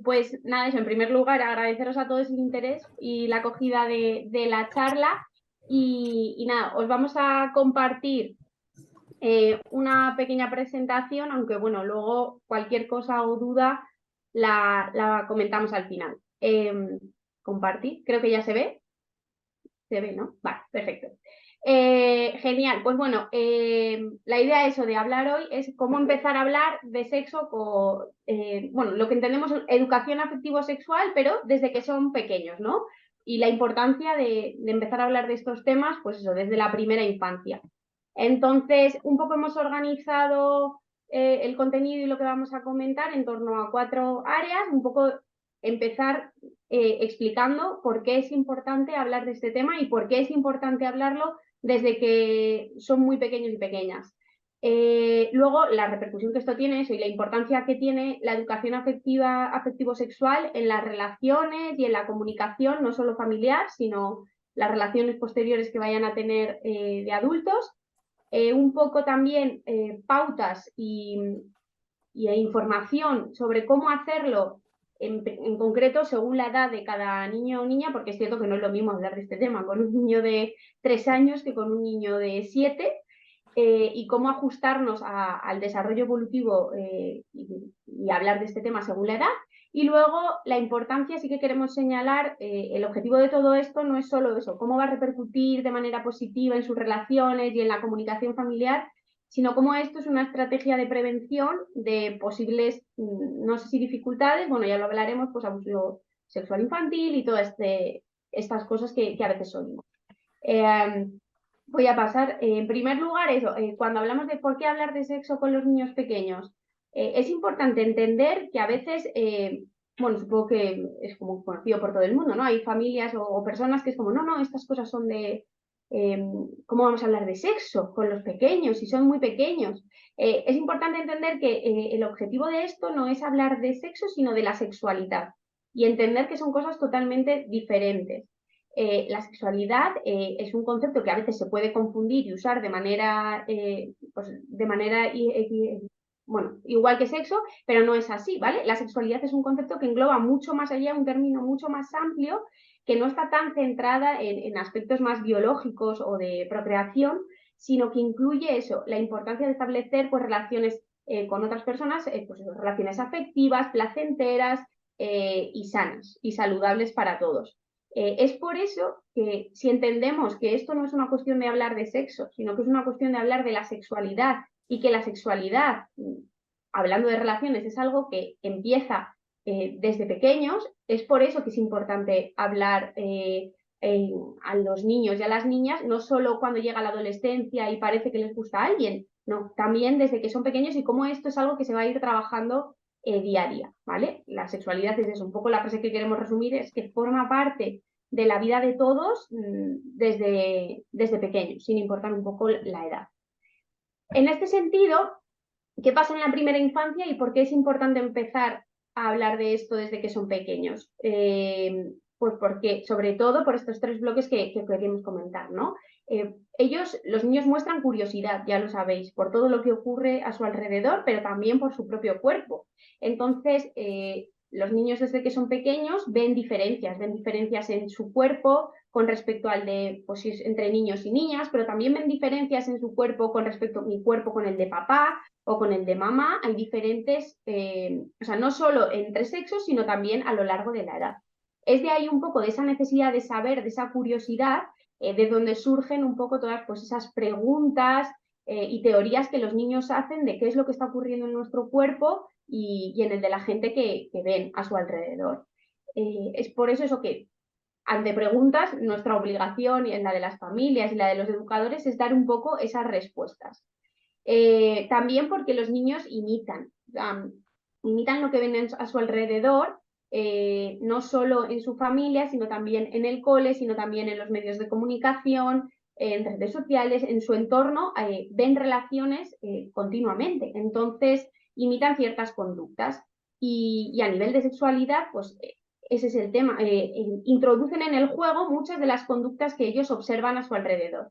Pues nada, eso, en primer lugar, agradeceros a todos el interés y la acogida de la charla. Y nada, os vamos a compartir una pequeña presentación, aunque bueno, luego cualquier cosa o duda la comentamos al final. Compartir, creo que ya se ve. Se ve, ¿no? Vale, perfecto. Genial, pues bueno, la idea eso de hablar hoy es cómo empezar a hablar de sexo con, bueno, lo que entendemos es educación afectivo-sexual, pero desde que son pequeños, ¿no? Y la importancia de empezar a hablar de estos temas, pues eso, desde la primera infancia. Entonces, un poco hemos organizado el contenido y lo que vamos a comentar en torno a 4 áreas, un poco empezar explicando por qué es importante hablar de este tema y por qué es importante hablarlo desde que son muy pequeños y pequeñas. Luego, la repercusión que esto tiene eso y la importancia que tiene la educación afectiva, afectivo-sexual en las relaciones y en la comunicación, no solo familiar, sino las relaciones posteriores que vayan a tener de adultos. Un poco también pautas e información sobre cómo hacerlo en concreto según la edad de cada niño o niña, porque es cierto que no es lo mismo hablar de este tema con un niño de 3 años que con un niño de 7, y cómo ajustarnos al desarrollo evolutivo y hablar de este tema según la edad. Y luego la importancia, sí que queremos señalar, el objetivo de todo esto no es solo eso, cómo va a repercutir de manera positiva en sus relaciones y en la comunicación familiar, sino cómo esto es una estrategia de prevención de posibles, no sé si dificultades, bueno, ya lo hablaremos, pues abuso sexual infantil y todas estas cosas que a veces oímos. Voy a pasar, en primer lugar, eso, cuando hablamos de por qué hablar de sexo con los niños pequeños, es importante entender que a veces, bueno, supongo que es como conocido por todo el mundo, ¿no? Hay familias o personas que es como, no, estas cosas son de, ¿cómo vamos a hablar de sexo con los pequeños si son muy pequeños? Es importante entender que el objetivo de esto no es hablar de sexo, sino de la sexualidad y entender que son cosas totalmente diferentes. La sexualidad es un concepto que a veces se puede confundir y usar de manera, pues de manera bueno, igual que sexo, pero no es así, ¿vale? La sexualidad es un concepto que engloba mucho más allá, un término mucho más amplio, que no está tan centrada en aspectos más biológicos o de procreación, sino que incluye eso, la importancia de establecer pues, relaciones con otras personas, pues, relaciones afectivas, placenteras y sanas y saludables para todos. Es por eso que si entendemos que esto no es una cuestión de hablar de sexo, sino que es una cuestión de hablar de la sexualidad y que la sexualidad, hablando de relaciones, es algo que empieza desde pequeños, es por eso que es importante hablar a los niños y a las niñas, no solo cuando llega la adolescencia y parece que les gusta a alguien, no, también desde que son pequeños y cómo esto es algo que se va a ir trabajando día a día, ¿vale? La sexualidad es eso, un poco la frase que queremos resumir es que forma parte de la vida de todos desde pequeños, sin importar un poco la edad. En este sentido, ¿qué pasa en la primera infancia y por qué es importante empezar a hablar de esto desde que son pequeños? Pues porque, sobre todo por estos 3 bloques que queríamos comentar, ¿no? Los niños muestran curiosidad, ya lo sabéis, por todo lo que ocurre a su alrededor, pero también por su propio cuerpo. Entonces, los niños desde que son pequeños ven diferencias en su cuerpo con respecto al de, pues entre niños y niñas, pero también ven diferencias en su cuerpo con respecto a mi cuerpo con el de papá o con el de mamá. Hay diferentes, o sea, no solo entre sexos, sino también a lo largo de la edad. Es de ahí un poco de esa necesidad de saber, de esa curiosidad, de donde surgen un poco todas pues, esas preguntas y teorías que los niños hacen de qué es lo que está ocurriendo en nuestro cuerpo y en el de la gente que ven a su alrededor. Es por eso que ante preguntas, nuestra obligación y en la de las familias y la de los educadores es dar un poco esas respuestas. También porque los niños imitan lo que ven a su alrededor, no solo en su familia, sino también en el cole, sino también en los medios de comunicación, en redes sociales, en su entorno, ven relaciones continuamente. Entonces, imitan ciertas conductas. Y a nivel de sexualidad, pues ese es el tema. Introducen en el juego muchas de las conductas que ellos observan a su alrededor.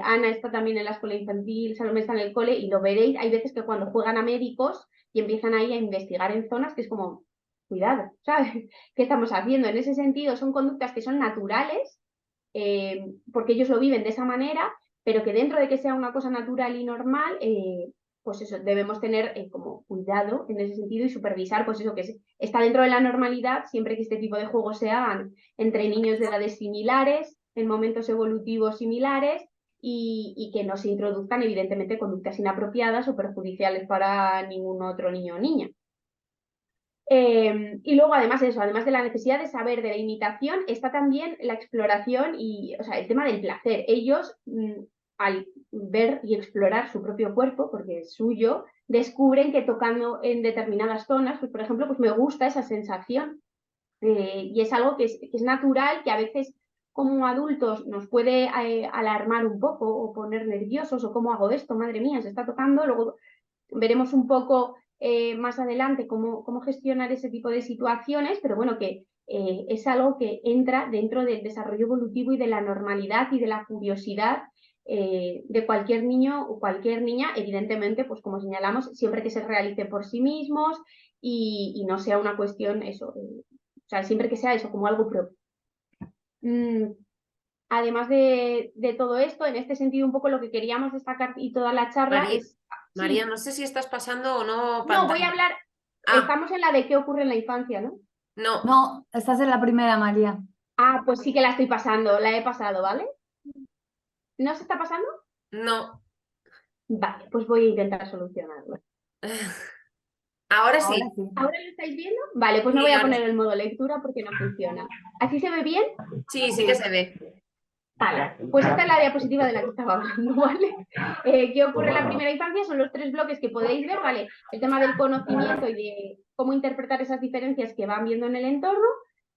Ana está también en la escuela infantil, Salomé está en el cole y lo veréis. Hay veces que cuando juegan a médicos y empiezan ahí a investigar en zonas que es como, cuidado, ¿sabes? ¿Qué estamos haciendo? En ese sentido, son conductas que son naturales, porque ellos lo viven de esa manera, pero que dentro de que sea una cosa natural y normal, pues eso, debemos tener como cuidado en ese sentido y supervisar, pues eso, que está dentro de la normalidad siempre que este tipo de juegos se hagan entre niños de edades similares, en momentos evolutivos similares y que no se introduzcan evidentemente conductas inapropiadas o perjudiciales para ningún otro niño o niña. Y luego, además de eso, además de la necesidad de saber de la imitación, está también la exploración y, o sea, el tema del placer. Ellos, al ver y explorar su propio cuerpo, porque es suyo, descubren que tocando en determinadas zonas, pues por ejemplo, pues me gusta esa sensación. Y es algo que es natural, que a veces como adultos nos puede alarmar un poco o poner nerviosos o cómo hago esto, madre mía, se está tocando, luego veremos un poco más adelante cómo gestionar ese tipo de situaciones, pero bueno, que es algo que entra dentro del desarrollo evolutivo y de la normalidad y de la curiosidad de cualquier niño o cualquier niña, evidentemente, pues como señalamos, siempre que se realice por sí mismos y no sea una cuestión eso, o sea, siempre que sea eso como algo propio. Mm, Además de todo esto, en este sentido, un poco lo que queríamos destacar y toda la charla María, es, María, sí, no sé si estás pasando o no no, voy a pantalla. hablar, Ah, estamos en la de qué ocurre en la infancia, ¿no? no, No, estás en la primera, María. Ah, pues sí que la estoy pasando, la he pasado, ¿vale? ¿No se está pasando? no. Vale, pues voy a intentar solucionarlo. Ahora Ahora sí. sí. ¿Ahora lo estáis viendo? Vale, pues no Sí, voy a ahora poner sí. el modo lectura porque no funciona. ¿Así se ve bien? Sí, sí que se ve. Vale, pues esta es la diapositiva de la que estaba hablando, ¿vale? ¿Qué ocurre en la primera infancia? Son los tres bloques que podéis ver, ¿vale? El tema del conocimiento y de cómo interpretar esas diferencias que van viendo en el entorno,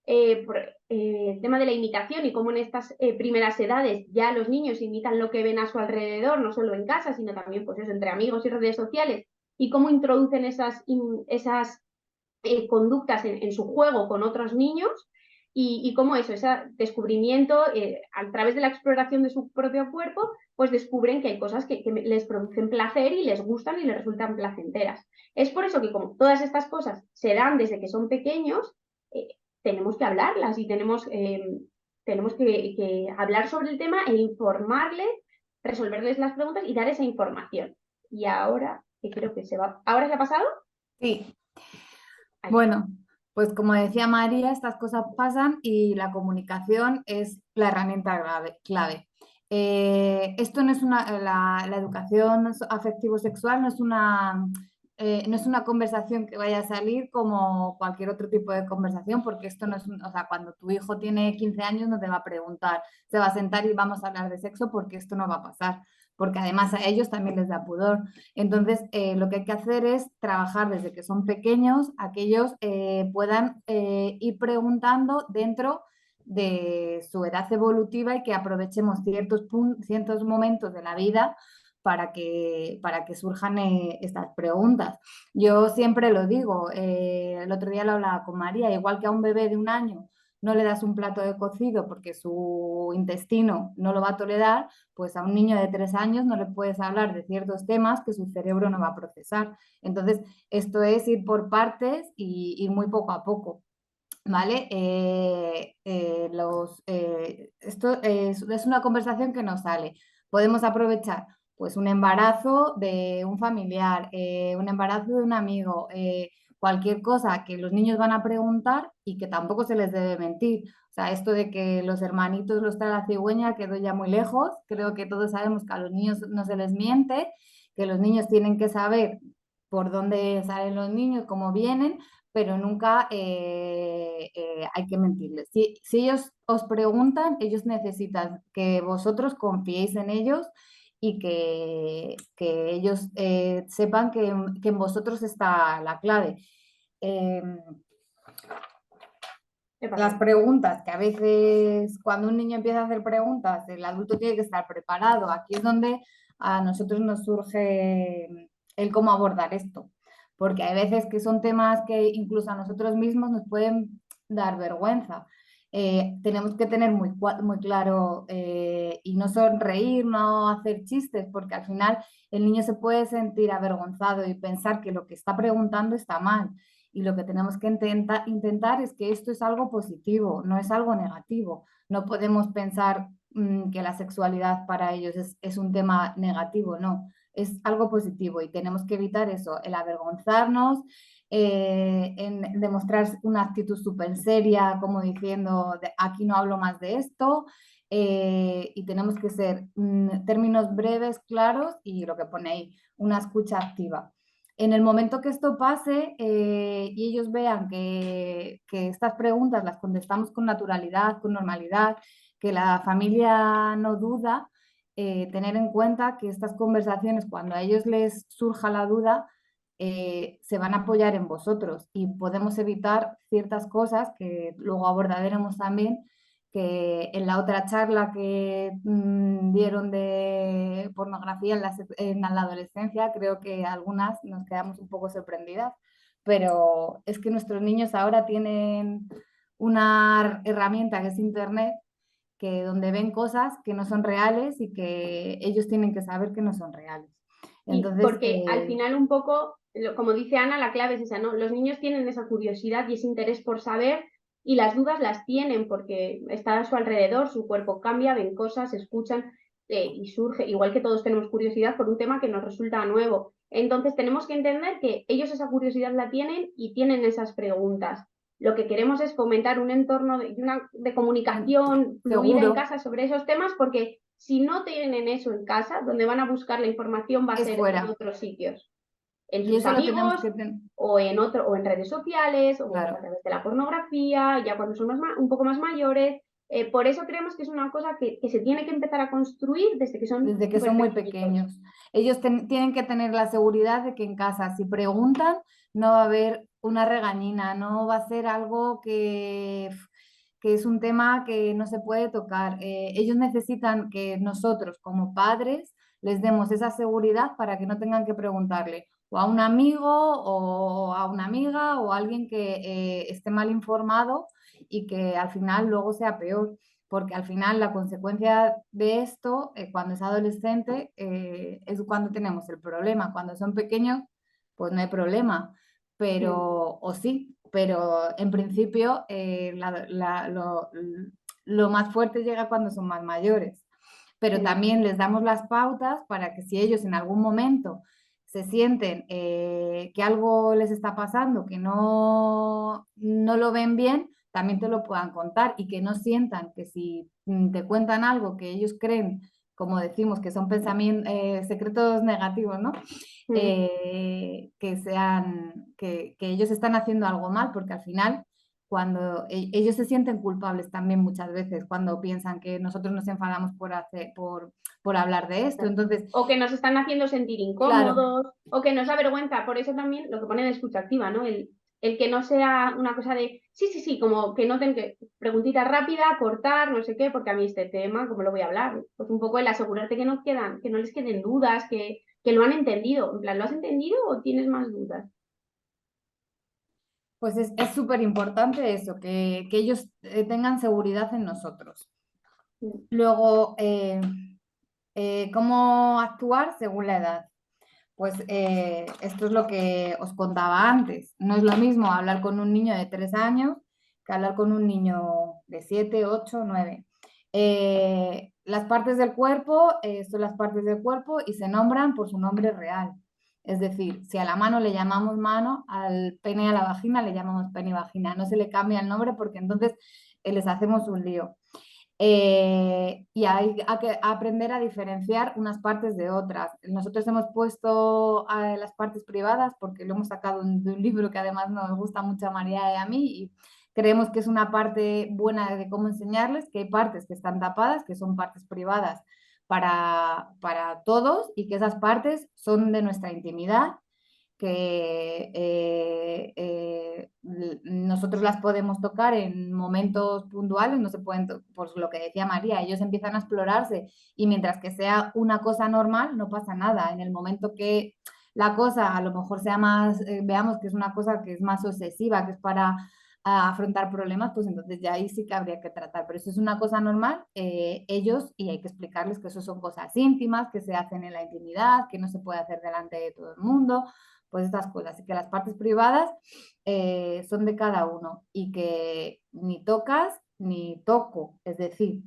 el tema de la imitación y cómo en estas primeras edades ya los niños imitan lo que ven a su alrededor, no solo en casa, sino también pues eso, entre amigos y redes sociales, y cómo introducen esas conductas en su juego con otros niños y cómo eso, ese descubrimiento a través de la exploración de su propio cuerpo, pues descubren que hay cosas que les producen placer y les gustan y les resultan placenteras. Es por eso que como todas estas cosas se dan desde que son pequeños, tenemos que hablarlas y tenemos que hablar sobre el tema e informarles, resolverles las preguntas y dar esa información. Y ahora, que creo que se va, ¿ahora se ha pasado? Sí. Ahí. Bueno, pues como decía María, estas cosas pasan y la comunicación es la herramienta clave. Esto no es la educación afectivo-sexual no es una conversación que vaya a salir como cualquier otro tipo de conversación, porque esto no es, o sea, cuando tu hijo tiene 15 años no te va a preguntar, se va a sentar y vamos a hablar de sexo porque esto no va a pasar, porque además a ellos también les da pudor. Entonces, lo que hay que hacer es trabajar desde que son pequeños, a que ellos puedan ir preguntando dentro de su edad evolutiva y que aprovechemos ciertos momentos de la vida para que surjan estas preguntas. Yo siempre lo digo, el otro día lo hablaba con María, igual que a un bebé de 1 año no le das un plato de cocido porque su intestino no lo va a tolerar, pues a un niño de 3 años no le puedes hablar de ciertos temas que su cerebro no va a procesar. Entonces, esto es ir por partes y ir muy poco a poco. ¿Vale? Esto es una conversación que nos sale. Podemos aprovechar pues un embarazo de un familiar, un embarazo de un amigo, cualquier cosa que los niños van a preguntar y que tampoco se les debe mentir. O sea, esto de que los hermanitos los trae la cigüeña quedó ya muy lejos. Creo que todos sabemos que a los niños no se les miente, que los niños tienen que saber por dónde salen los niños, cómo vienen, pero nunca hay que mentirles. Si ellos os preguntan, ellos necesitan que vosotros confiéis en ellos y que ellos sepan que en vosotros está la clave. ¿Qué Las pasa? preguntas, que a veces cuando un niño empieza a hacer preguntas, el adulto tiene que estar preparado. Aquí es donde a nosotros nos surge el cómo abordar esto, porque hay veces que son temas que incluso a nosotros mismos nos pueden dar vergüenza. Tenemos que tener muy claro y no sonreír, no hacer chistes, porque al final el niño se puede sentir avergonzado y pensar que lo que está preguntando está mal. y lo que tenemos que intentar es que esto es algo positivo, no es algo negativo. No podemos pensar que la sexualidad para ellos es un tema negativo, no, es algo positivo y tenemos que evitar eso, el avergonzarnos, en demostrar una actitud súper seria, como diciendo, aquí no hablo más de esto, y tenemos que ser términos breves, claros y lo que pone ahí, una escucha activa. En el momento que esto pase y ellos vean que estas preguntas las contestamos con naturalidad, con normalidad, que la familia no duda, tener en cuenta que estas conversaciones, cuando a ellos les surja la duda, se van a apoyar en vosotros y podemos evitar ciertas cosas que luego abordaremos también, que en la otra charla que dieron de pornografía en la adolescencia, creo que algunas nos quedamos un poco sorprendidas, pero es que nuestros niños ahora tienen una herramienta que es Internet, que donde ven cosas que no son reales y que ellos tienen que saber que no son reales. Y Entonces, porque al final un poco, como dice Ana, la clave es esa, ¿no? Los niños tienen esa curiosidad y ese interés por saber y las dudas las tienen porque está a su alrededor, su cuerpo cambia, ven cosas, escuchan y surge, igual que todos tenemos curiosidad por un tema que nos resulta nuevo. Entonces tenemos que entender que ellos esa curiosidad la tienen y tienen esas preguntas. Lo que queremos es fomentar un entorno de comunicación fluida en seguro, casa sobre esos temas porque si no tienen eso en casa, donde van a buscar la información va a es ser en fuera. otros sitios, en Y sus eso lo tenemos amigos que tener, o en redes sociales o a claro. través de la pornografía, ya cuando son un poco más mayores. Por eso creemos que es una cosa que se tiene que empezar a construir desde que son Desde que súper son muy pequeñitos. pequeños. Ellos tienen que tener la seguridad de que en casa, si preguntan, no va a haber una regañina, no va a ser algo que es un tema que no se puede tocar. Ellos necesitan que nosotros, como padres, les demos esa seguridad para que no tengan que preguntarle o a un amigo o a una amiga o a alguien que esté mal informado y que al final luego sea peor, porque al final la consecuencia de esto, cuando es adolescente, es cuando tenemos el problema. Cuando son pequeños, pues no hay problema, pero, o sí, pero en principio lo más fuerte llega cuando son más mayores. Pero también les damos las pautas para que si ellos en algún momento se sienten que algo les está pasando, que no lo ven bien, también te lo puedan contar y que no sientan que si te cuentan algo que ellos creen, como decimos, que son pensamientos, secretos negativos, ¿no? Que ellos están haciendo algo mal, porque al final, cuando ellos se sienten culpables también muchas veces, cuando piensan que nosotros nos enfadamos por hablar de esto. Entonces, O que nos están haciendo sentir claro, incómodos, o que nos da vergüenza. Por eso también lo que pone de escucha activa, ¿no? El que no sea una cosa de, sí, sí, sí, como que noten que preguntita rápida, cortar, no sé qué, porque a mí este tema, ¿cómo lo voy a hablar? Pues un poco el asegurarte que no les queden dudas, que lo han entendido. En plan, ¿lo has entendido o tienes más dudas? pues es súper importante eso, que ellos tengan seguridad en nosotros. Luego, ¿cómo actuar según la edad? Pues esto es lo que os contaba antes. No es lo mismo hablar con un niño de 3 años que hablar con un niño de 7, 8, 9. Las partes del cuerpo son las partes del cuerpo y se nombran por su nombre real. Es decir, si a la mano le llamamos mano, al pene y a la vagina le llamamos pene y vagina. No se le cambia el nombre porque entonces les hacemos un lío. Y hay que aprender a diferenciar unas partes de otras. Nosotros hemos puesto las partes privadas porque lo hemos sacado de un libro que además nos gusta mucho a María y a mí y creemos que es una parte buena de cómo enseñarles, que hay partes que están tapadas, que son partes privadas para todos y que esas partes son de nuestra intimidad, que nosotros las podemos tocar en momentos puntuales, no se pueden, por lo que decía María, ellos empiezan a explorarse y mientras que sea una cosa normal, no pasa nada. En el momento que la cosa a lo mejor sea más, veamos que es una cosa que es más obsesiva, que es para a afrontar problemas, pues entonces ya ahí sí que habría que tratar. Pero eso es una cosa normal, ellos, y hay que explicarles que eso son cosas íntimas, que se hacen en la intimidad, que no se puede hacer delante de todo el mundo, pues estas cosas. Y que las partes privadas son de cada uno y que ni tocas ni toco, es decir,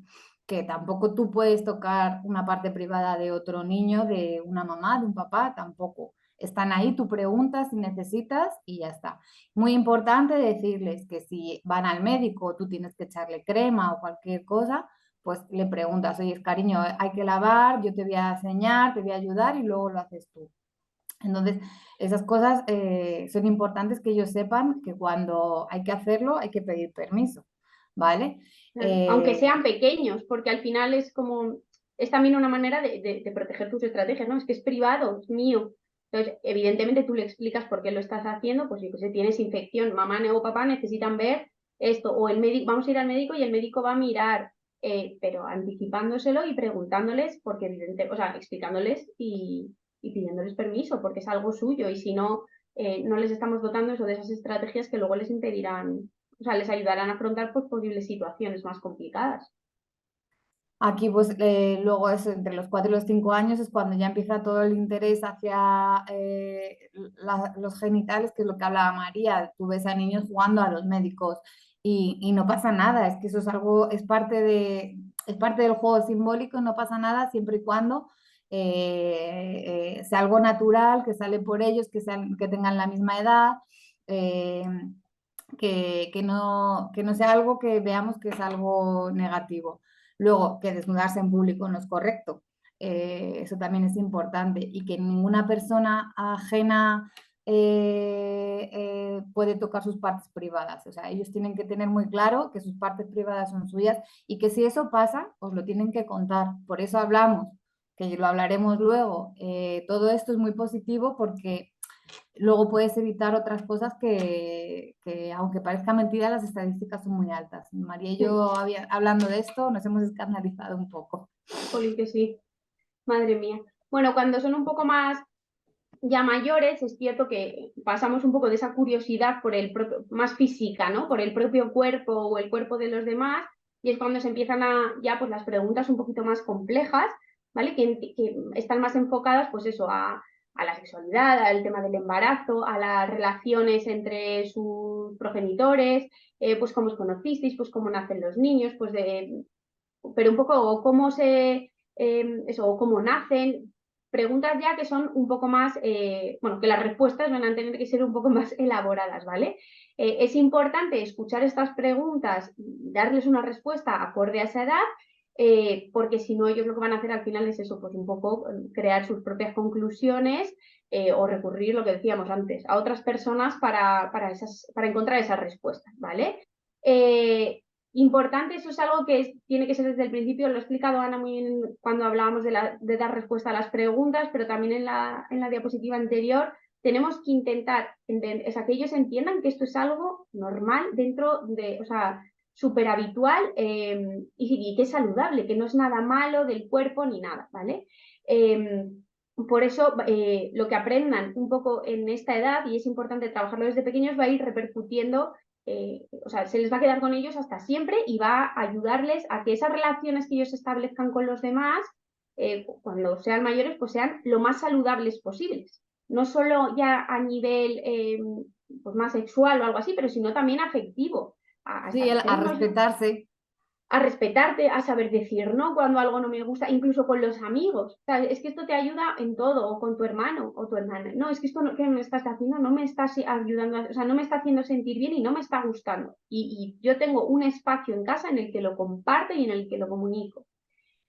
que tampoco tú puedes tocar una parte privada de otro niño, de una mamá, de un papá, tampoco. Están ahí, tú preguntas si necesitas y ya está. Muy importante decirles que si van al médico, tú tienes que echarle crema o cualquier cosa, pues le preguntas, oye, cariño, hay que lavar, yo te voy a enseñar, te voy a ayudar y luego lo haces tú. Entonces, esas cosas son importantes que ellos sepan que cuando hay que hacerlo hay que pedir permiso, ¿vale? Aunque sean pequeños, porque al final es como, es también una manera de proteger tus estrategias, ¿no? Es que es privado, es mío. Entonces, evidentemente tú le explicas por qué lo estás haciendo, pues yo que sé, tienes infección, mamá o papá necesitan ver esto, o el médico, vamos a ir al médico y el médico va a mirar, pero anticipándoselo y preguntándoles, porque evidentemente, o sea, explicándoles y pidiéndoles permiso, porque es algo suyo, y si no, no les estamos dotando eso de esas estrategias que luego les impedirán, o sea, les ayudarán a afrontar pues, posibles situaciones más complicadas. Aquí, pues luego eso, entre los 4 y los 5 años es cuando ya empieza todo el interés hacia los genitales, que es lo que hablaba María. Tú ves a niños jugando a los médicos y no pasa nada, es que eso es algo, es parte del juego simbólico, no pasa nada siempre y cuando sea algo natural, que sale por ellos, que tengan la misma edad. eh, que no sea algo que veamos que es algo negativo. Luego, que desnudarse en público no es correcto. Eso también es importante. Y que ninguna persona ajena puede tocar sus partes privadas. O sea, ellos tienen que tener muy claro que sus partes privadas son suyas y que si eso pasa, os lo tienen que contar. Por eso hablamos, que lo hablaremos luego. Todo esto es muy positivo porque luego puedes evitar otras cosas que, aunque parezca mentira, las estadísticas son muy altas. María y yo, hablando de esto, nos hemos escandalizado un poco. Jolín, que sí, madre mía. Bueno, cuando son un poco más ya mayores, es cierto que pasamos un poco de esa curiosidad por el propio, más física, ¿no? Por el propio cuerpo o el cuerpo de los demás, y es cuando se empiezan a ya pues las preguntas un poquito más complejas, ¿vale? Que están más enfocadas, pues eso, a la sexualidad, al tema del embarazo, a las relaciones entre sus progenitores, pues cómo os conocisteis, pues cómo nacen los niños, pues pero un poco cómo eso, cómo nacen, preguntas ya que son un poco más, bueno, que las respuestas van a tener que ser un poco más elaboradas, ¿vale? Es importante escuchar estas preguntas y darles una respuesta acorde a esa edad, porque si no, ellos lo que van a hacer al final es eso, pues un poco crear sus propias conclusiones o recurrir, lo que decíamos antes, a otras personas para encontrar esas respuestas, ¿vale? Importante, eso es algo que tiene que ser desde el principio, lo ha explicado Ana muy bien cuando hablábamos de dar respuesta a las preguntas, pero también en la diapositiva anterior tenemos que intentar, o sea, que ellos entiendan que esto es algo normal dentro de, o sea, súper habitual y que es saludable, que no es nada malo del cuerpo ni nada, ¿vale? Por eso lo que aprendan un poco en esta edad, y es importante trabajarlo desde pequeños, va a ir repercutiendo o sea, se les va a quedar con ellos hasta siempre y va a ayudarles a que esas relaciones que ellos establezcan con los demás, cuando sean mayores, pues sean lo más saludables posibles. No solo ya a nivel pues más sexual o algo así, pero sino también afectivo. Sí, a respetarse. A respetarte, a saber decir no cuando algo no me gusta, incluso con los amigos. O sea, es que esto te ayuda en todo, o con tu hermano o tu hermana. No, es que esto que me estás haciendo no me estás ayudando, o sea, no me está haciendo sentir bien y no me está gustando. Y yo tengo un espacio en casa en el que lo comparto y en el que lo comunico.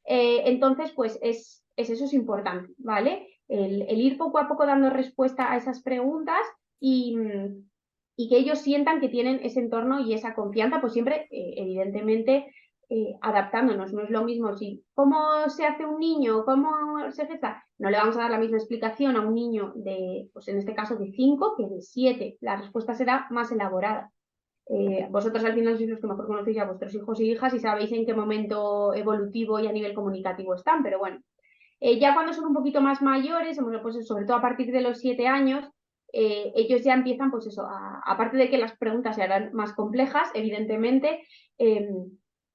Entonces, pues eso es importante, ¿vale? El ir poco a poco dando respuesta a esas preguntas y que ellos sientan que tienen ese entorno y esa confianza, pues siempre, evidentemente, adaptándonos. No es lo mismo si cómo se hace un niño, cómo se gesta. No le vamos a dar la misma explicación a un niño de, pues en este caso, de 5 que de 7. La respuesta será más elaborada. Vosotros al final sois los que mejor conocéis a vuestros hijos y hijas y sabéis en qué momento evolutivo y a nivel comunicativo están, pero bueno. Ya cuando son un poquito más mayores, pues sobre todo a partir de los 7 años, ellos ya empiezan, pues eso, aparte de que las preguntas se harán más complejas, evidentemente,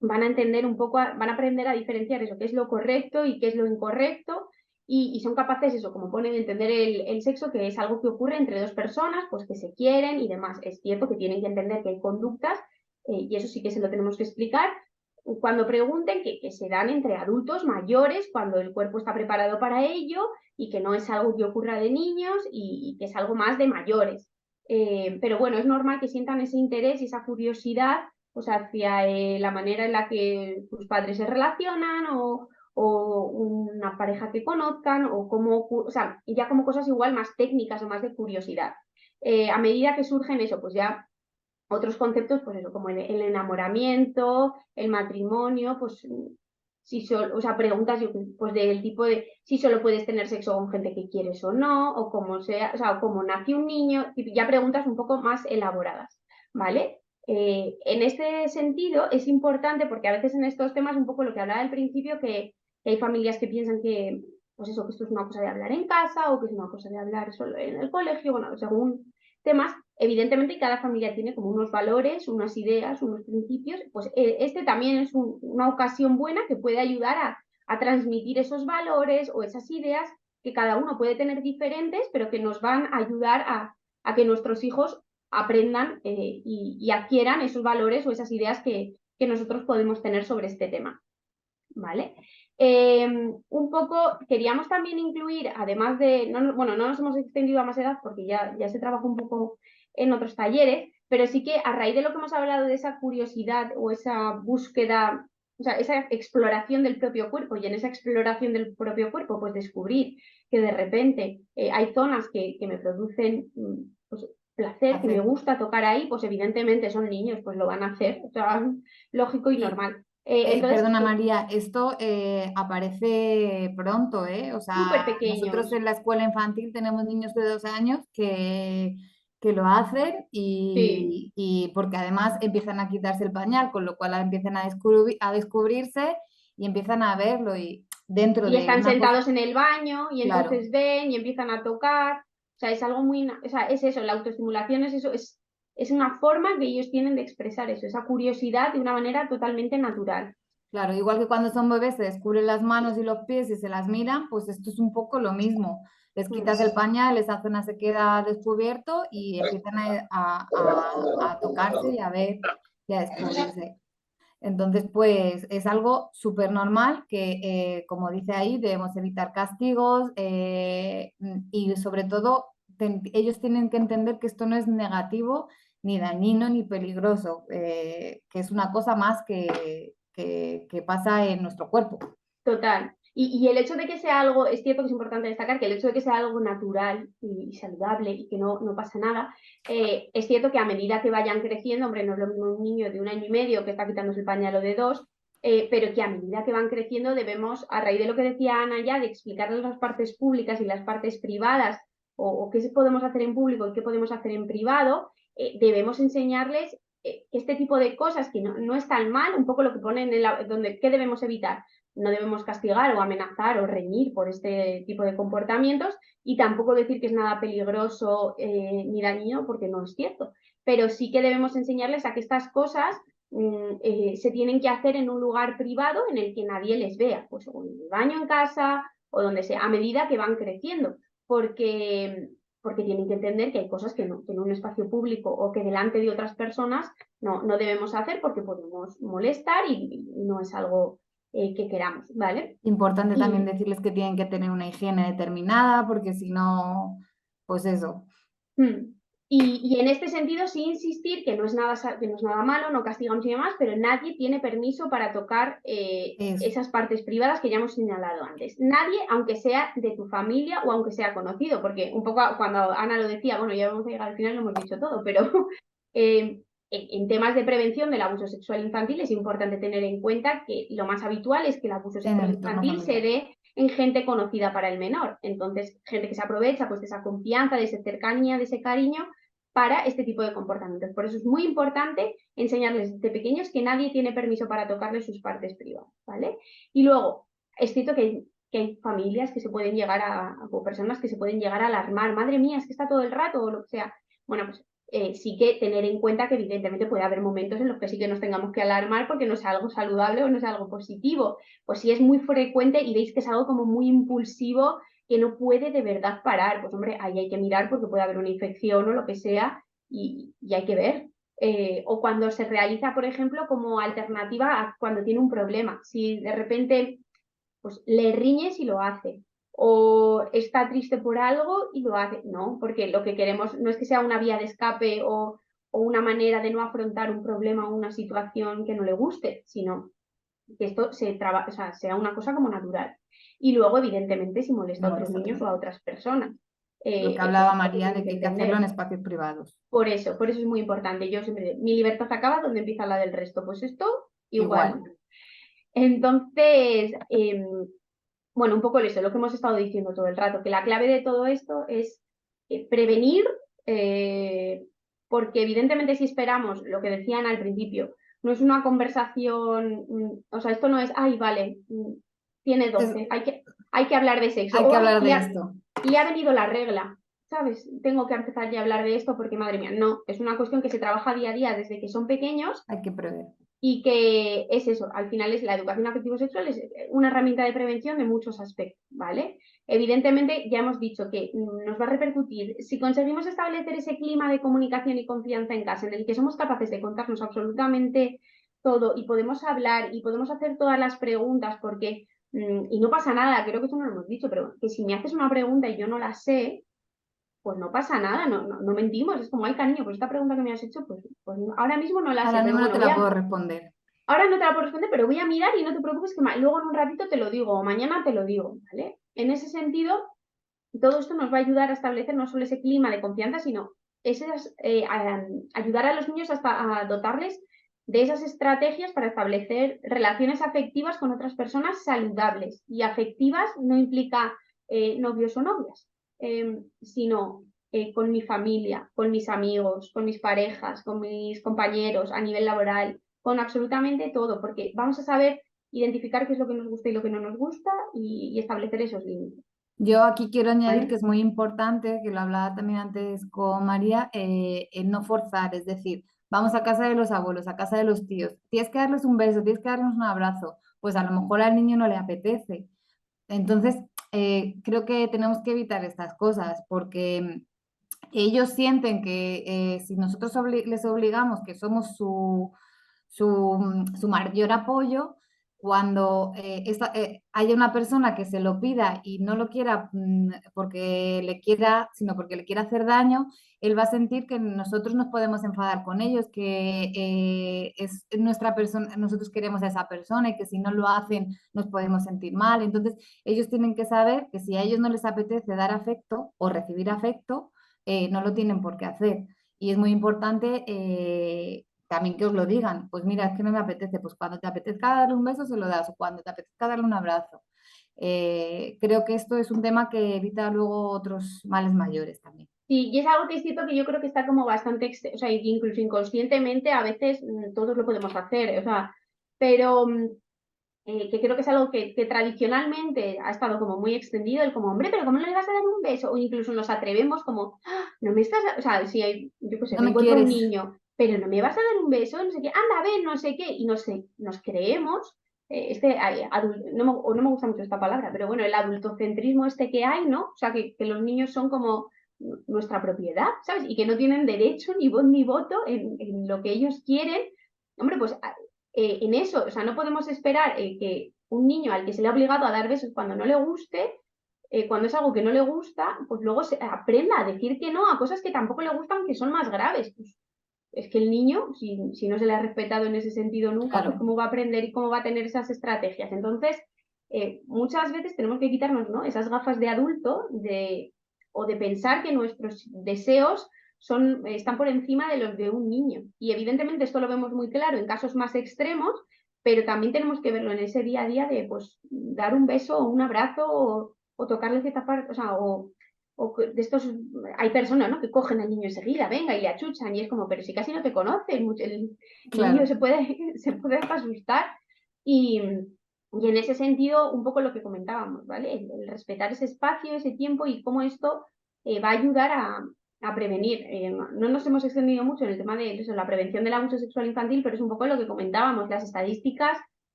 van a entender un poco, van a aprender a diferenciar eso, qué es lo correcto y qué es lo incorrecto, y son capaces, eso, como ponen, de entender el sexo, que es algo que ocurre entre dos personas, pues que se quieren y demás. Es cierto que tienen que entender que hay conductas, y eso sí que se lo tenemos que explicar, cuando pregunten, que se dan entre adultos mayores, cuando el cuerpo está preparado para ello, y que no es algo que ocurra de niños y que es algo más de mayores. Pero bueno, es normal que sientan ese interés y esa curiosidad, pues, hacia la manera en la que sus padres se relacionan, o una pareja que conozcan, o sea, ya como cosas igual más técnicas o más de curiosidad. A medida que surgen eso, pues ya otros conceptos, pues eso, como el enamoramiento, el matrimonio, pues si o sea, preguntas pues del tipo de si solo puedes tener sexo con gente que quieres o no, o cómo sea, o sea, o cómo nace un niño, ya preguntas un poco más elaboradas, ¿vale? En este sentido es importante, porque a veces en estos temas, un poco lo que hablaba al principio, que hay familias que piensan que, pues eso, que esto es una cosa de hablar en casa, o que es una cosa de hablar solo en el colegio, bueno, según temas. Evidentemente cada familia tiene como unos valores, unas ideas, unos principios, pues este también es una ocasión buena que puede ayudar a transmitir esos valores o esas ideas que cada uno puede tener diferentes, pero que nos van a ayudar a que nuestros hijos aprendan y adquieran esos valores o esas ideas que nosotros podemos tener sobre este tema. ¿Vale? Un poco queríamos también incluir, además de, bueno, no nos hemos extendido a más edad porque ya se trabaja un poco en otros talleres, pero sí que a raíz de lo que hemos hablado de esa curiosidad o esa búsqueda, o sea, esa exploración del propio cuerpo, y en esa exploración del propio cuerpo, pues descubrir que de repente hay zonas que me producen pues, placer, que me gusta tocar ahí, pues evidentemente son niños, pues lo van a hacer, o sea, lógico y Sí. normal. Entonces, Perdona María, esto aparece pronto, ¿eh? O súper sea, nosotros pequeños. en la escuela infantil tenemos niños de 2 años que lo hacen Sí, y porque además empiezan a quitarse el pañal, con lo cual empiezan a descubrirse y empiezan a verlo y dentro y de están una cosa, sentados en el baño y claro. entonces ven y empiezan a tocar. O sea, es algo muy, o sea, es eso, la autoestimulación es eso, es una forma que ellos tienen de expresar eso, esa curiosidad de una manera totalmente natural. Claro, igual que cuando son bebés se descubren las manos y los pies y se las miran, pues esto es un poco lo mismo. Les Mm. quitas el pañal, esa zona se queda descubierto y empiezan a tocarse y a ver y a descubrirse. Entonces, pues es algo súper normal que, como dice ahí, debemos evitar castigos y sobre todo ellos tienen que entender que esto no es negativo, ni dañino, ni peligroso, que es una cosa más que pasa en nuestro cuerpo. Total. Y el hecho de que sea algo, es cierto que es importante destacar que el hecho de que sea algo natural y saludable y que no pasa nada, es cierto que a medida que vayan creciendo, hombre, no es lo mismo un niño de 1 año y medio que está quitándose el pañal de 2, pero que a medida que van creciendo debemos, a raíz de lo que decía Ana ya, de explicarles las partes públicas y las partes privadas, o qué podemos hacer en público y qué podemos hacer en privado, debemos enseñarles este tipo de cosas que no es tan mal, un poco lo que ponen donde, ¿qué debemos evitar? No debemos castigar o amenazar o reñir por este tipo de comportamientos, y tampoco decir que es nada peligroso ni dañino, porque no es cierto. Pero sí que debemos enseñarles a que estas cosas se tienen que hacer en un lugar privado en el que nadie les vea, pues o en el baño en casa o donde sea, a medida que van creciendo, porque tienen que entender que hay cosas que en un espacio público o que delante de otras personas no debemos hacer, porque podemos molestar y no es algo que queramos, ¿vale? Importante también Y, decirles que tienen que tener una higiene determinada, porque si no, pues eso, mm, y en este sentido sí insistir que no es nada malo, no castigamos y demás, pero nadie tiene permiso para tocar eso. esas partes privadas que ya hemos señalado antes. Nadie, aunque sea de tu familia o aunque sea conocido, porque un poco cuando Ana lo decía, bueno, ya vamos a llegar al final, lo hemos dicho todo, pero en temas de prevención del abuso sexual infantil es importante tener en cuenta que lo más habitual es que el abuso En el sexual entorno infantil se familiar. dé en gente conocida para el menor. Entonces, gente que se aprovecha pues de esa confianza, de esa cercanía, de ese cariño para este tipo de comportamientos. Por eso es muy importante enseñarles desde pequeños que nadie tiene permiso para tocarles sus partes privadas, ¿vale? Y luego, es cierto que que hay familias que se pueden llegar o personas que se pueden llegar a alarmar, madre mía, es que está todo el rato o lo que sea. Bueno, pues sí que tener en cuenta que evidentemente puede haber momentos en los que sí que nos tengamos que alarmar porque no es algo saludable o no es algo positivo. Pues si es muy frecuente y veis que es algo como muy impulsivo, que no puede de verdad parar, pues hombre, ahí hay que mirar porque puede haber una infección o lo que sea y hay que ver. O cuando se realiza, por ejemplo, como alternativa a cuando tiene un problema. Si de repente pues le riñes y lo hace. O está triste por algo y lo hace. No, porque lo que queremos no es que sea una vía de escape o una manera de no afrontar un problema o una situación que no le guste, sino que esto o sea, sea una cosa como natural. Y luego, evidentemente, si molesta a otros niños o a otras personas. Lo que Pues hablaba lo María de tienen que que hay que hacerlo en entender. espacios privados. Por eso es muy importante. Yo siempre digo, mi libertad acaba donde empieza la del resto. Pues esto igual. Igual. Entonces, bueno, un poco eso, lo que hemos estado diciendo todo el rato, que la clave de todo esto es prevenir, porque evidentemente si esperamos lo que decían al principio, no es una conversación, o sea, esto no es, ay, vale, tiene 12, hay que hablar de sexo, Hay o que ay, hablar de esto. le ha venido la regla, ¿sabes? Tengo que empezar ya a hablar de esto porque, madre mía, no, es una cuestión que se trabaja día a día desde que son pequeños Hay que prever. y que es eso, al final es la educación afectivo-sexual, es una herramienta de prevención de muchos aspectos, ¿vale? Evidentemente, ya hemos dicho que nos va a repercutir, si conseguimos establecer ese clima de comunicación y confianza en casa, en el que somos capaces de contarnos absolutamente todo y podemos hablar y podemos hacer todas las preguntas, porque, y no pasa nada, creo que eso no lo hemos dicho, pero que si me haces una pregunta y yo no la sé, pues no pasa nada, no mentimos, es como, ay, cariño, pues esta pregunta que me has hecho, pues ahora mismo no la sé, Ahora pero mismo no bueno, te la puedo responder. ahora no te la puedo responder, pero voy a mirar y no te preocupes que luego en un ratito te lo digo o mañana te lo digo, ¿vale? En ese sentido, todo esto nos va a ayudar a establecer no solo ese clima de confianza, sino ayudar a los niños hasta a dotarles de esas estrategias para establecer relaciones afectivas con otras personas saludables. Y afectivas no implica novios o novias, sino con mi familia, con mis amigos, con mis parejas, con mis compañeros, a nivel laboral, con absolutamente todo, porque vamos a saber identificar qué es lo que nos gusta y lo que no nos gusta y establecer esos límites. Yo aquí quiero añadir ¿Vale? que es muy importante, que lo hablaba también antes con María, el no forzar, es decir, vamos a casa de los abuelos, a casa de los tíos, tienes que darles un beso, tienes que darles un abrazo, pues a lo mejor al niño no le apetece. Entonces, creo que tenemos que evitar estas cosas porque ellos sienten que si nosotros les obligamos que somos su mayor apoyo, cuando haya una persona que se lo pida y no lo quiera porque le quiera, sino porque le quiera hacer daño, él va a sentir que nosotros nos podemos enfadar con ellos, que es nuestra persona, nosotros queremos a esa persona y que si no lo hacen nos podemos sentir mal. Entonces, ellos tienen que saber que si a ellos no les apetece dar afecto o recibir afecto, no lo tienen por qué hacer. Y es muy importante también que os lo digan. Pues mira, es que no me apetece. Pues cuando te apetezca darle un beso, se lo das. O cuando te apetezca darle un abrazo. Creo que esto es un tema que evita luego otros males mayores también. Sí, y es algo que es cierto que yo creo que está como bastante, o sea, incluso inconscientemente a veces todos lo podemos hacer, o sea, pero que creo que es algo que tradicionalmente ha estado como muy extendido, el como, hombre, pero ¿cómo no le vas a dar un beso? O incluso nos atrevemos como, "Ah, no me estás, o sea, si hay, yo qué sé, No me me encuentro un quieres. niño, pero no me vas a dar un beso, no sé qué, anda, ven, no sé qué, y no sé, nos creemos, no me gusta mucho esta palabra, pero bueno, el adultocentrismo este que hay, ¿no? O sea, que los niños son como nuestra propiedad, ¿sabes? Y que no tienen derecho ni voz ni voto en lo que ellos quieren. Hombre, pues en eso, o sea, no podemos esperar que un niño al que se le ha obligado a dar besos cuando no le guste, cuando es algo que no le gusta, pues luego aprenda a decir que no a cosas que tampoco le gustan, que son más graves. Pues, es que el niño, si no se le ha respetado en ese sentido nunca, pues Claro. cómo va a aprender y cómo va a tener esas estrategias. Entonces, muchas veces tenemos que quitarnos, ¿no?, esas gafas de adulto o de pensar que nuestros deseos están por encima de los de un niño. Y evidentemente esto lo vemos muy claro en casos más extremos, pero también tenemos que verlo en ese día a día de pues dar un beso o un abrazo o tocarle cierta parte, o sea, de estos, hay personas, ¿no?, que cogen al niño enseguida, venga, y le achuchan, y es como, pero si casi no te conocen, el niño Claro. se puede hasta asustar. Y, Y en ese sentido, un poco lo que comentábamos, ¿vale? El respetar ese espacio, ese tiempo y cómo esto va a ayudar a prevenir. No nos hemos extendido mucho en el tema de eso, la prevención del abuso sexual infantil, pero es un poco lo que comentábamos. Las estadísticas,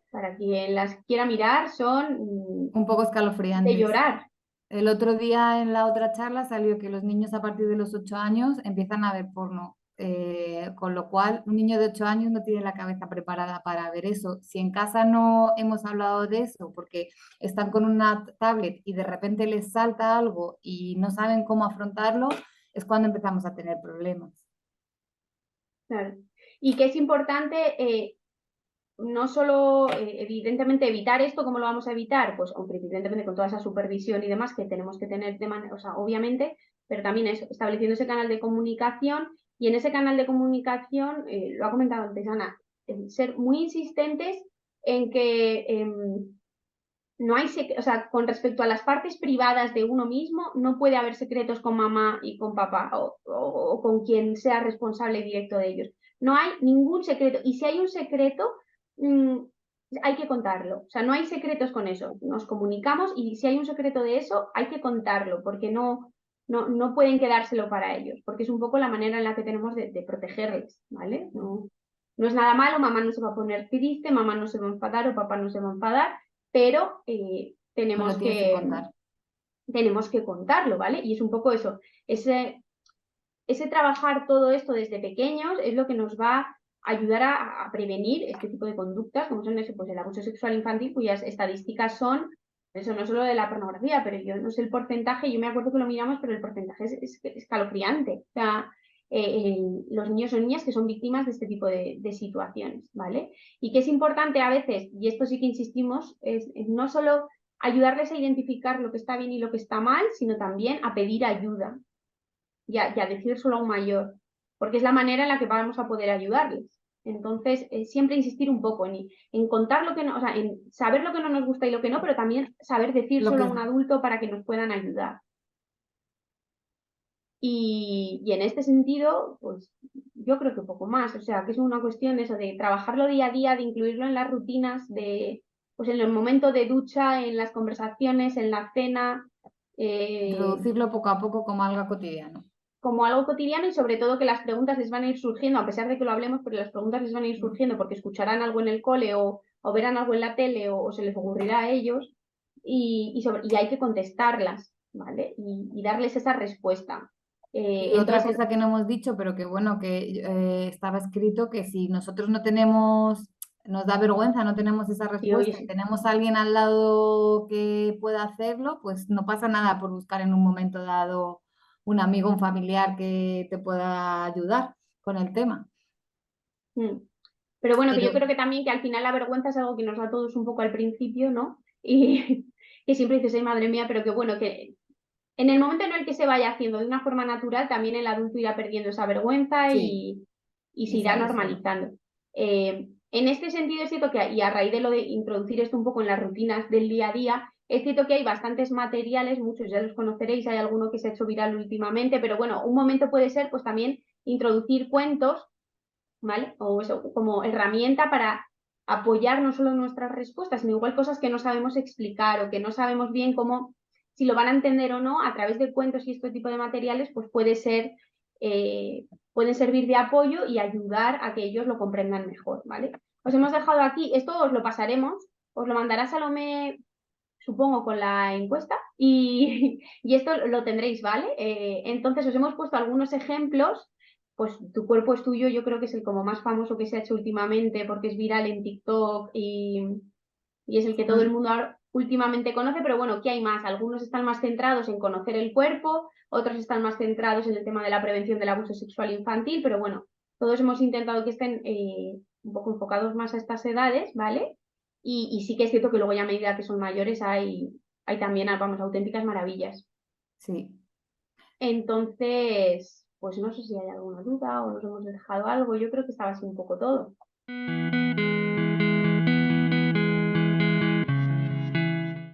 para quien las quiera mirar, son Un poco de escalofriantes. llorar. El otro día en la otra charla salió que los niños a partir de los 8 años empiezan a ver porno, con lo cual un niño de 8 años no tiene la cabeza preparada para ver eso. Si en casa no hemos hablado de eso porque están con una tablet y de repente les salta algo y no saben cómo afrontarlo, es cuando empezamos a tener problemas. Claro. Y que es importante no solo, evidentemente, evitar esto, ¿cómo lo vamos a evitar? Pues, aunque evidentemente con toda esa supervisión y demás que tenemos que tener de manera, o sea, obviamente, pero también eso, estableciendo ese canal de comunicación y en ese canal de comunicación, lo ha comentado antes Ana, ser muy insistentes en que no hay, o sea, con respecto a las partes privadas de uno mismo, no puede haber secretos con mamá y con papá o con quien sea responsable directo de ellos. No hay ningún secreto. Y si hay un secreto, mmm, hay que contarlo. O sea, no hay secretos con eso. Nos comunicamos y si hay un secreto de eso, hay que contarlo, porque no pueden quedárselo para ellos, porque es un poco la manera en la que tenemos de protegerles, ¿vale? No es nada malo, mamá no se va a poner triste, mamá no se va a enfadar o papá no se va a enfadar, pero Me lo tienes que contar. tenemos que contarlo, ¿vale? Y es un poco eso, ese trabajar todo esto desde pequeños es lo que nos va a ayudar a prevenir este tipo de conductas, como son eso, pues el abuso sexual infantil, cuyas estadísticas son, eso no solo de la pornografía, pero yo no sé el porcentaje, yo me acuerdo que lo miramos, pero el porcentaje es escalofriante. O sea, los niños o niñas que son víctimas de este tipo de situaciones, ¿vale? Y que es importante a veces, y esto sí que insistimos, es no solo ayudarles a identificar lo que está bien y lo que está mal, sino también a pedir ayuda y a decírselo a un mayor, porque es la manera en la que vamos a poder ayudarles. Entonces, siempre insistir un poco en contar lo que no, o sea, en saber lo que no nos gusta y lo que no, pero también saber Lo decírselo que a un adulto para que nos puedan ayudar. Y en este sentido, pues yo creo que poco más, o sea, que es una cuestión eso de trabajarlo día a día, de incluirlo en las rutinas, de, pues en el momento de ducha, en las conversaciones, en la cena, introducirlo poco a poco como algo cotidiano. como algo cotidiano y sobre todo que las preguntas les van a ir surgiendo, a pesar de que lo hablemos, pero las preguntas les van a ir surgiendo porque escucharán algo en el cole o verán algo en la tele o se les ocurrirá a ellos y hay que contestarlas, ¿vale? Y darles esa respuesta. Y otra Entonces, cosa que no hemos dicho, pero que bueno, que estaba escrito, que si nosotros no tenemos, nos da vergüenza, no tenemos esa si hoy respuesta y tenemos a alguien al lado que pueda hacerlo, pues no pasa nada por buscar en un momento dado un amigo, un familiar que te pueda ayudar con el tema. Pero bueno, que yo Pero creo que también que al final la vergüenza es algo que nos da a todos un poco al principio, ¿no? Y que siempre dices, ay, madre mía, pero que bueno, que en el momento en el que se vaya haciendo de una forma natural, también el adulto irá perdiendo esa vergüenza sí, y se y irá sale solo. normalizando. En este sentido es cierto que, y a raíz de lo de introducir esto un poco en las rutinas del día a día, es cierto que hay bastantes materiales, muchos ya los conoceréis, hay alguno que se ha hecho viral últimamente, pero bueno, un momento puede ser pues también introducir cuentos, ¿vale? O eso, como herramienta para apoyar no solo nuestras respuestas, sino igual cosas que no sabemos explicar o que no sabemos bien cómo, si lo van a entender o no, a través de cuentos y este tipo de materiales, pues puede ser, pueden servir de apoyo y ayudar a que ellos lo comprendan mejor, ¿vale? Os hemos dejado aquí, esto os lo pasaremos, os lo mandará Salomé, supongo, con la encuesta y esto lo tendréis, ¿vale? Entonces os hemos puesto algunos ejemplos, pues Tu cuerpo es tuyo, yo creo que es el como más famoso que se ha hecho últimamente porque es viral en TikTok y es el que todo el Mm, mundo últimamente conoce, pero bueno, ¿qué hay más? Algunos están más centrados en conocer el cuerpo, otros están más centrados en el tema de la prevención del abuso sexual infantil, pero bueno, todos hemos intentado que estén un poco enfocados más a estas edades, ¿vale? Y sí que es cierto que luego ya a medida que son mayores hay también, vamos, auténticas maravillas. sí. Entonces, pues no sé si hay alguna duda o nos hemos dejado algo, yo creo que estaba así un poco todo.